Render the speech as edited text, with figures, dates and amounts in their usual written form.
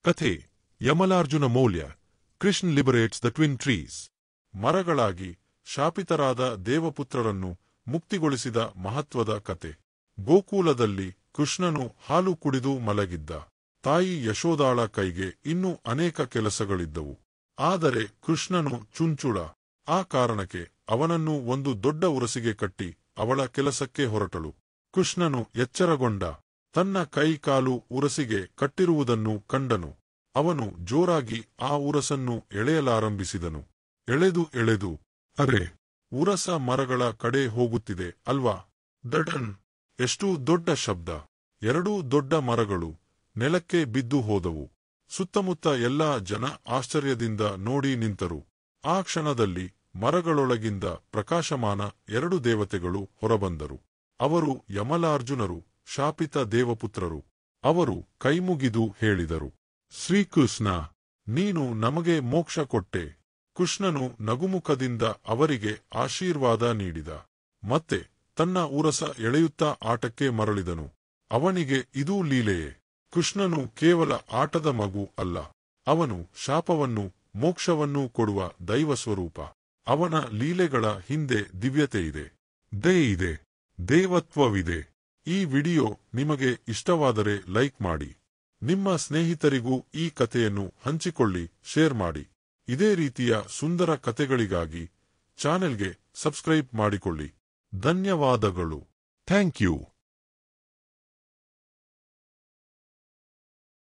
ಕಥೆ ಯಮಲಾರ್ಜುನ ಮೌಲ್ಯ. Krishna liberates the twin trees. ಮರಗಳಾಗಿ ಶಾಪಿತರಾದ ದೇವಪುತ್ರರನ್ನು ಮುಕ್ತಿಗೊಳಿಸಿದ ಮಹತ್ವದ ಕತೆ. ಗೋಕುಲದಲ್ಲಿ ಕೃಷ್ಣನು ಹಾಲು ಕುಡಿದು ಮಲಗಿದ್ದ. ತಾಯಿ ಯಶೋದಾಳ ಕೈಗೆ ಇನ್ನೂ ಅನೇಕ ಕೆಲಸಗಳಿದ್ದವು. ಆದರೆ ಕೃಷ್ಣನು ಚುಂಚುಳ. ಆ ಕಾರಣಕ್ಕೆ ಅವನನ್ನು ಒಂದು ದೊಡ್ಡ ಉರಸಿಗೆ ಕಟ್ಟಿ ಅವಳ ಕೆಲಸಕ್ಕೆ ಹೊರಟಳು. ಕೃಷ್ಣನು ಎಚ್ಚರಗೊಂಡ. ತನ್ನ ಕೈ ಕಾಲು ಉರಸಿಗೆ ಕಟ್ಟಿರುವುದನ್ನು ಕಂಡನು. ಅವನು ಜೋರಾಗಿ ಆ ಉರಸನ್ನು ಎಳೆಯಲಾರಂಭಿಸಿದನು. ಎಳೆದು ಅರೆ, ಉರಸ ಮರಗಳ ಕಡೆ ಹೋಗುತ್ತಿದೆ ಅಲ್ವಾ? ದಡನ್! ಎಷ್ಟು ದೊಡ್ಡ ಶಬ್ದ! ಎರಡೂ ದೊಡ್ಡ ಮರಗಳು ನೆಲಕ್ಕೆ ಬಿದ್ದು ಹೋದವು. ಸುತ್ತಮುತ್ತ ಎಲ್ಲಾ ಜನ ಆಶ್ಚರ್ಯದಿಂದ ನೋಡಿ ನಿಂತರು. ಆ ಕ್ಷಣದಲ್ಲಿ ಮರಗಳೊಳಗಿಂದ ಪ್ರಕಾಶಮಾನ ಎರಡು ದೇವತೆಗಳು ಹೊರಬಂದರು. ಅವರು ಯಮಲಾರ್ಜುನರು, ಶಾಪಿತ ದೇವಪುತ್ರರು. ಅವರು ಕೈಮುಗಿದು ಹೇಳಿದರು, ಶ್ರೀಕೃಷ್ಣ, ನೀನು ನಮಗೆ ಮೋಕ್ಷ ಕೊಟ್ಟೆ. ಕೃಷ್ಣನು ನಗುಮುಖದಿಂದ ಅವರಿಗೆ ಆಶೀರ್ವಾದ ನೀಡಿದ. ಮತ್ತೆ ತನ್ನ ಉರಸ ಎಳೆಯುತ್ತಾ ಆಟಕ್ಕೆ ಮರಳಿದನು. ಅವನಿಗೆ ಇದೂ ಲೀಲೆಯೇ. ಕೃಷ್ಣನು ಕೇವಲ ಆಟದ ಮಗು ಅಲ್ಲ. ಅವನು ಶಾಪವನ್ನು ಮೋಕ್ಷವನ್ನೂ ಕೊಡುವ ದೈವಸ್ವರೂಪ. ಅವನ ಲೀಲೆಗಳ ಹಿಂದೆ ದಿವ್ಯತೆಯಿದೆ, ದಯೆಯಿದೆ, ದೇವತ್ವವಿದೆ. ಈ ವಿಡಿಯೋ ನಿಮಗೆ ಇಷ್ಟವಾದರೆ ಲೈಕ್ ಮಾಡಿ. ನಿಮ್ಮ ಸ್ನೇಹಿತರಿಗೂ ಈ ಕಥೆಯನ್ನು ಹಂಚಿಕೊಳ್ಳಿ, ಶೇರ್ ಮಾಡಿ. ಇದೇ ರೀತಿಯ ಸುಂದರ ಕಥೆಗಳಿಗಾಗಿ ಚಾನೆಲ್ಗೆ ಸಬ್ಸ್ಕ್ರೈಬ್ ಮಾಡಿಕೊಳ್ಳಿ. ಧನ್ಯವಾದಗಳು. Thank you.